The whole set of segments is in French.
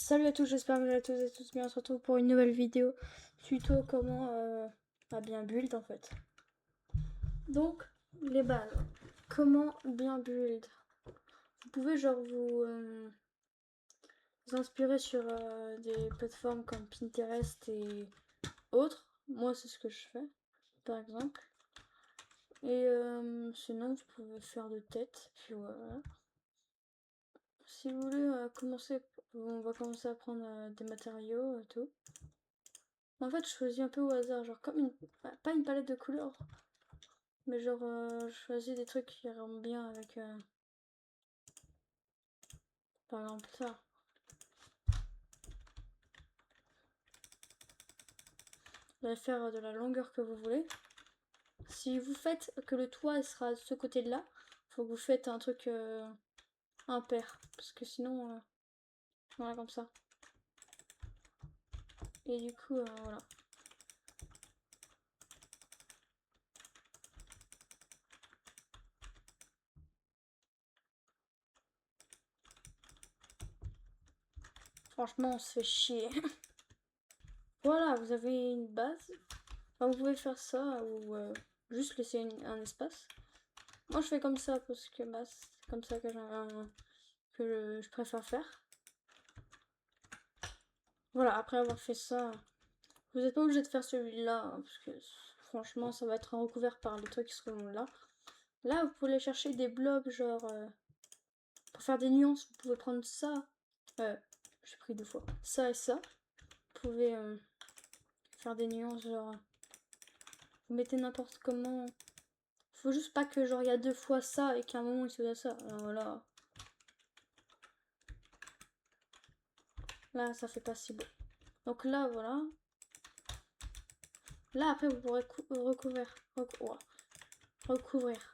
Salut à tous, j'espère que vous allez tous et tous bien. On se retrouve pour une nouvelle vidéo tuto comment bien build en fait. Donc, les bases. Comment bien build. Vous pouvez genre vous inspirer sur des plateformes comme Pinterest et autres. Moi, c'est ce que je fais, par exemple. Et sinon, vous pouvez faire de tête. Puis voilà. Si vous voulez commencer, on va commencer à prendre des matériaux et tout. En fait, je choisis un peu au hasard, genre comme une... pas une palette de couleurs, mais genre je choisis des trucs qui iront bien avec, par exemple ça. Vous allez faire de la longueur que vous voulez. Si vous faites que le toit sera de ce côté-là, faut que vous faites un truc impair, parce que sinon, voilà comme ça. Et du coup, voilà. Franchement, on se fait chier. Voilà, vous avez une base. Enfin, vous pouvez faire ça ou juste laisser un espace. Moi, je fais comme ça parce que bah, c'est comme ça que je préfère faire. Voilà, après avoir fait ça, vous n'êtes pas obligé de faire celui-là, hein, parce que franchement, ça va être recouvert par les trucs qui seront là. Là, vous pouvez chercher des blocs, genre, pour faire des nuances, vous pouvez prendre ça. J'ai pris 2 fois. Ça et ça. Vous pouvez faire des nuances, genre, vous mettez n'importe comment. Faut juste pas que, genre, il y a 2 fois ça et qu'à un moment, il se passe ça. Alors voilà. Là, ça fait pas si beau. Donc là, voilà. Là, après, vous pourrez recouvrir. Recouvrir.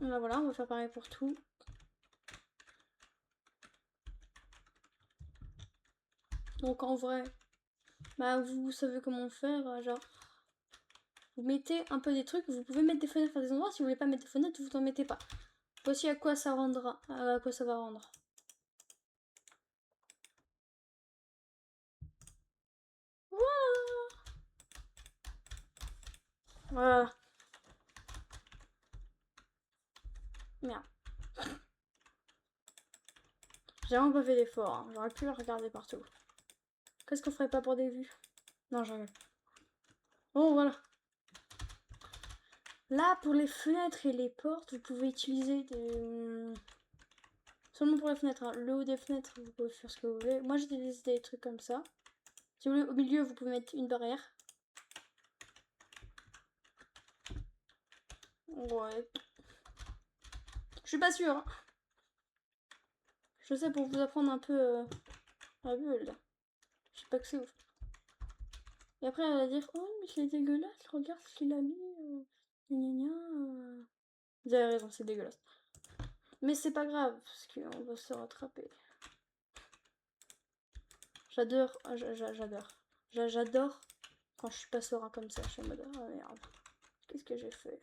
Là, voilà, on va faire pareil pour tout. Donc, en vrai, bah, vous savez comment faire. Genre, vous mettez un peu des trucs. Vous pouvez mettre des fenêtres à des endroits. Si vous voulez pas mettre des fenêtres, vous n'en mettez pas. Voici à quoi ça rendra. À quoi ça va rendre. Voilà. Merde. J'ai vraiment pas fait d'effort. Hein. J'aurais pu le regarder partout. Qu'est-ce qu'on ferait pas pour des vues? Non, j'en ai. Bon, voilà. Là, pour les fenêtres et les portes, vous pouvez utiliser des... Seulement pour les fenêtres. Hein. Le haut des fenêtres, vous pouvez faire ce que vous voulez. Moi, j'utilise des trucs comme ça. Si vous voulez, au milieu, vous pouvez mettre une barrière. Ouais. Je suis pas sûre. Hein. Je sais pour vous apprendre un peu la bulle. Je sais pas que c'est ouf. Et après, elle va dire oh, mais c'est dégueulasse, regarde ce qu'il a mis. Gna gna gna. Vous avez raison, c'est dégueulasse. Mais c'est pas grave, parce qu'on va se rattraper. J'adore. J'adore quand je suis pas serein comme ça. Je suis en mode oh merde. Qu'est-ce que j'ai fait?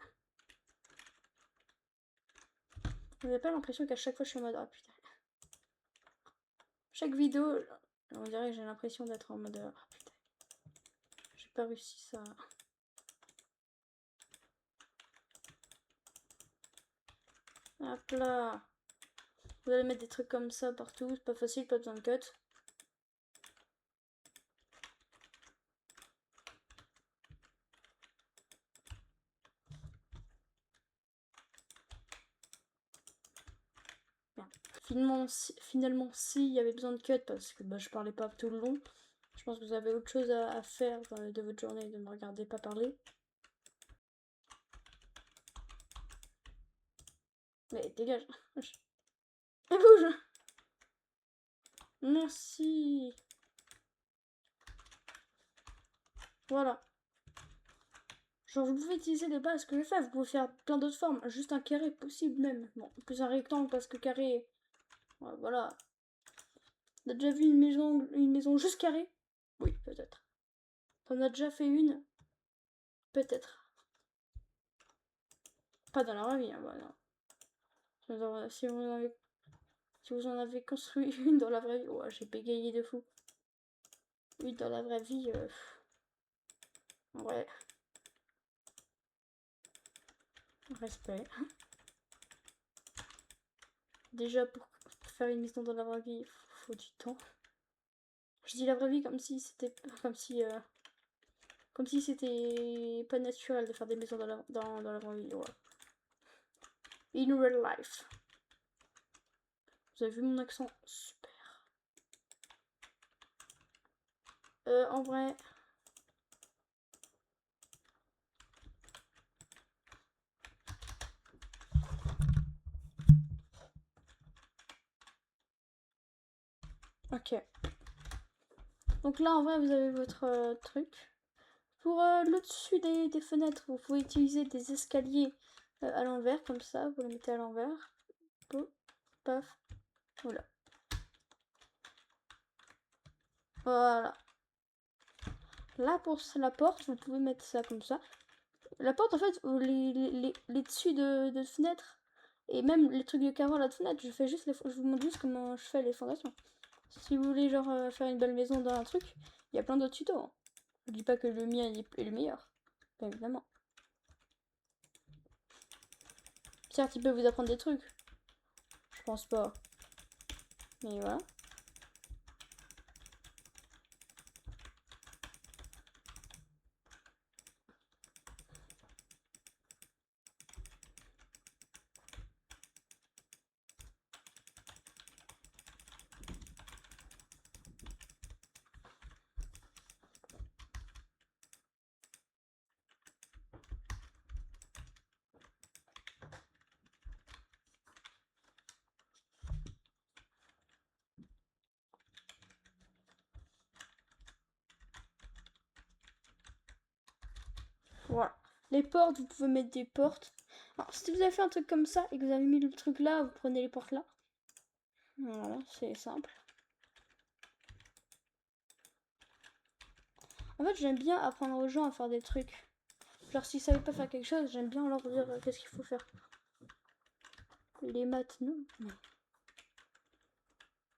Vous n'avez pas l'impression qu'à chaque fois je suis en mode ah putain. Chaque vidéo, on dirait que j'ai l'impression d'être en mode ah putain. J'ai pas réussi ça. Hop là. Vous allez mettre des trucs comme ça partout. C'est pas facile, pas besoin de cut. Finalement, si il y avait besoin de cut, parce que bah, je parlais pas tout le long, je pense que vous avez autre chose à faire de votre journée, de me regarder pas parler. Mais dégage. Et bouge. Merci. Voilà. Genre, vous pouvez utiliser les bases que je fais, vous pouvez faire plein d'autres formes, juste un carré possible même. Bon, plus un rectangle parce que carré, ouais, voilà. T'as déjà vu une maison juste carrée? Oui, peut-être. T'en as déjà fait une? Peut-être. Pas dans la vraie vie, hein, voilà. Genre, si vous en avez construit une dans la vraie vie, ouais, j'ai bégayé de fou. Oui, dans la vraie vie, ouais, respect. Déjà, pour faire une maison dans la vraie vie, il faut du temps. Je dis la vraie vie comme si c'était pas naturel de faire des maisons dans la vraie vie. Ouais. In real life. Vous avez vu mon accent? Super. En vrai. Ok. Donc là, en vrai, vous avez votre truc. Pour le dessus des fenêtres, vous pouvez utiliser des escaliers à l'envers, comme ça. Vous les mettez à l'envers. Paf. Voilà. Voilà. Là, pour la porte, vous pouvez mettre ça comme ça. La porte, en fait, les dessus de fenêtres, et même les trucs de carreaux à la fenêtre, je vous montre juste comment je fais les fondations. Si vous voulez, genre, faire une belle maison dans un truc, il y a plein d'autres tutos. Hein. Je dis pas que le mien est le meilleur. Bien évidemment. Certes, il peut vous apprendre des trucs. Je pense pas. Mais voilà. Voilà. Les portes, vous pouvez mettre des portes. Alors, si vous avez fait un truc comme ça et que vous avez mis le truc là, vous prenez les portes là. Voilà, c'est simple. En fait, j'aime bien apprendre aux gens à faire des trucs. Genre, s'ils savent pas faire quelque chose, j'aime bien leur dire qu'est-ce qu'il faut faire. Les maths, non.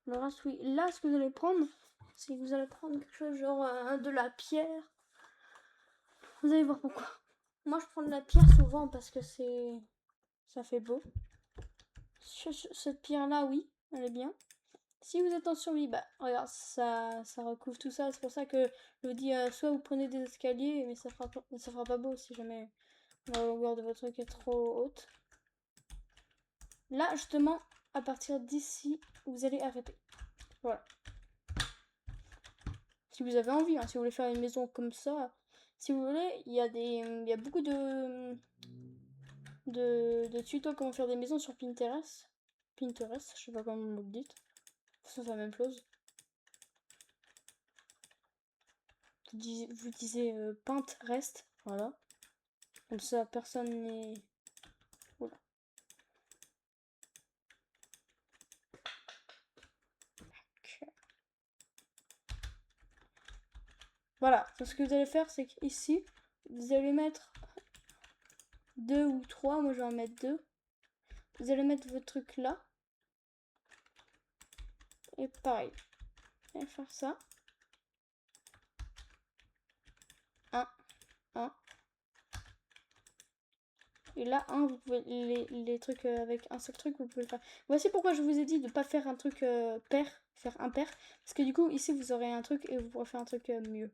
Alors, oui. Là, ce que vous allez prendre, c'est que vous allez prendre quelque chose genre de la pierre. Vous allez voir pourquoi. Moi, je prends de la pierre souvent parce que ça fait beau. Cette pierre-là, oui, elle est bien. Si vous êtes en survie, bah regarde, ça recouvre tout ça. C'est pour ça que je vous dis, soit vous prenez des escaliers, mais ça fera pas beau si jamais la longueur de votre truc est trop haute. Là, justement, à partir d'ici, vous allez arrêter. Voilà. Si vous avez envie, hein, si vous voulez faire une maison comme ça, si vous voulez, il y a beaucoup de tutos comment faire des maisons sur Pinterest. Pinterest, je sais pas comment vous le dites. C'est la même chose. Vous disiez Pinterest, voilà. Comme ça, personne n'est... Oula. Okay. Voilà, donc ce que vous allez faire, c'est qu'ici, vous allez mettre 2 ou 3, moi je vais en mettre 2. Vous allez mettre votre truc là. Et pareil. Vous allez faire ça. 1, 1. Et là, 1, vous pouvez les trucs avec un seul truc, vous pouvez le faire. Voici pourquoi je vous ai dit de ne pas faire un truc pair, faire impair. Parce que du coup, ici, vous aurez un truc et vous pourrez faire un truc mieux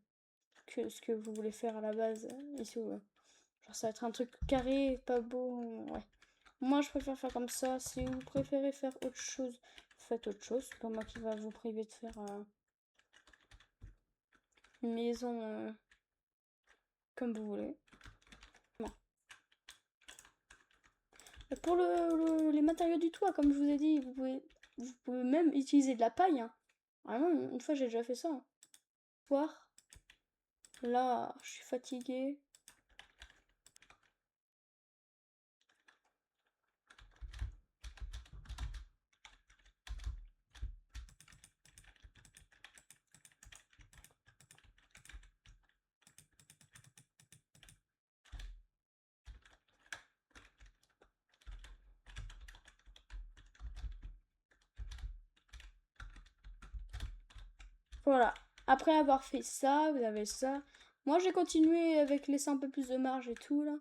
que ce que vous voulez faire à la base. Ici, genre, ça va être un truc carré, pas beau. Ouais. Moi, je préfère faire comme ça. Si vous préférez faire autre chose, faites autre chose. C'est pas moi qui va vous priver de faire une maison comme vous voulez. Et pour les matériaux du toit, comme je vous ai dit, vous pouvez même utiliser de la paille. Hein. Vraiment, une fois, j'ai déjà fait ça. Hein. Voir. Là, je suis fatiguée. Voilà. Après avoir fait ça, vous avez ça. Moi, j'ai continué avec laisser un peu plus de marge et tout, là.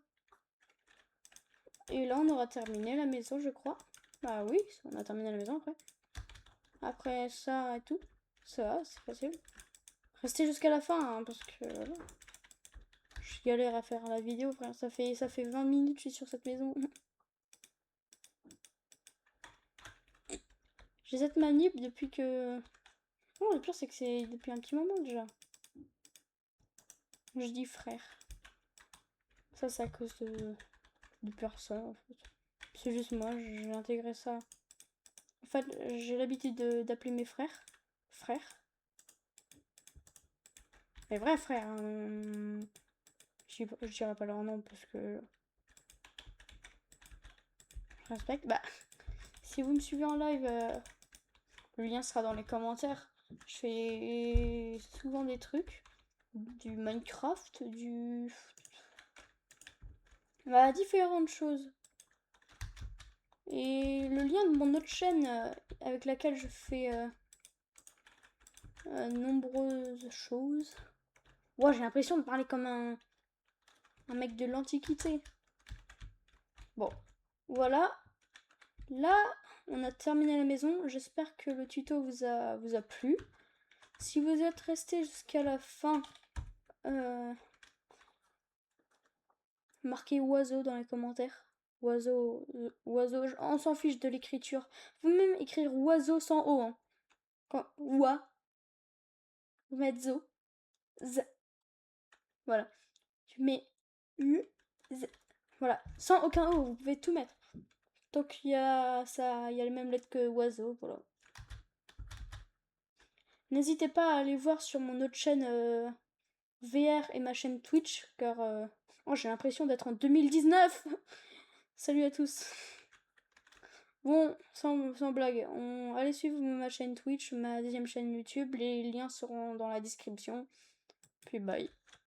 Et là, on aura terminé la maison, je crois. Bah oui, on a terminé la maison après. Après ça et tout. Ça va, c'est facile. Restez jusqu'à la fin, hein, parce que voilà. Je galère à faire la vidéo, frère. Ça fait 20 minutes que je suis sur cette maison. J'ai cette manip depuis que... Non, le pire, c'est que c'est depuis un petit moment déjà. Je dis frère. Ça, c'est à cause de personne, en fait. C'est juste moi, j'ai intégré ça. En fait, j'ai l'habitude d'appeler mes frères. Frères. Mes vrais frères. Hein. Je dirais pas leur nom parce que... Je respecte. Bah, si vous me suivez en live, le lien sera dans les commentaires. Je fais souvent des trucs. Du Minecraft, du... Bah, différentes choses. Et le lien de mon autre chaîne avec laquelle je fais nombreuses choses. Ouais, j'ai l'impression de parler comme un mec de l'Antiquité. Bon, voilà. Là, on a terminé la maison. J'espère que le tuto vous a plu. Si vous êtes resté jusqu'à la fin, marquez oiseau dans les commentaires. Oiseau, oiseau, on s'en fiche de l'écriture. Vous pouvez même écrire oiseau sans O. Hein. Quand, oua, mezzo, z. Voilà. Tu mets u, z. Voilà. Sans aucun O, vous pouvez tout mettre. Donc il y a ça, il y a les mêmes lettres que oiseau, voilà. N'hésitez pas à aller voir sur mon autre chaîne VR et ma chaîne Twitch, car oh, j'ai l'impression d'être en 2019. Salut à tous. Bon, sans blague, allez suivre ma chaîne Twitch, ma deuxième chaîne YouTube, les liens seront dans la description. Puis bye.